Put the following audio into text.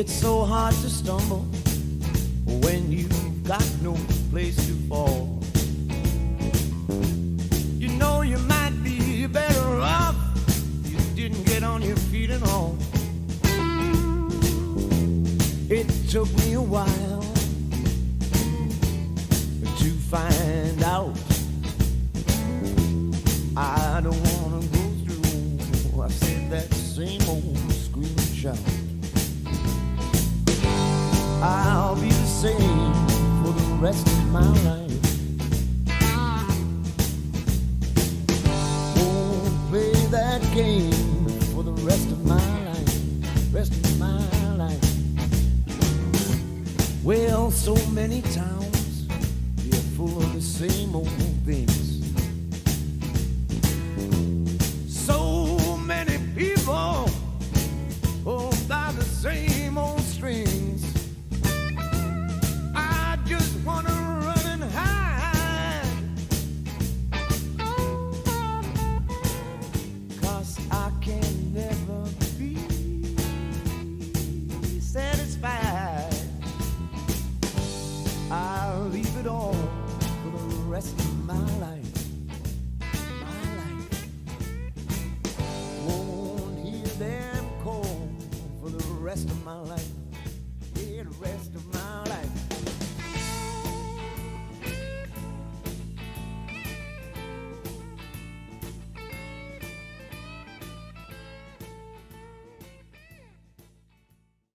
It's so hard to stumble when you've got no place to fall. You know you might be better off if you didn't get on your feet at all. It took me a while to find out. I don't wanna go through, I said that same old screenshot. I'll be the same for the rest of my life. Won't play that game for the rest of my life, rest of my life. Well, so many towns, they're full of the same old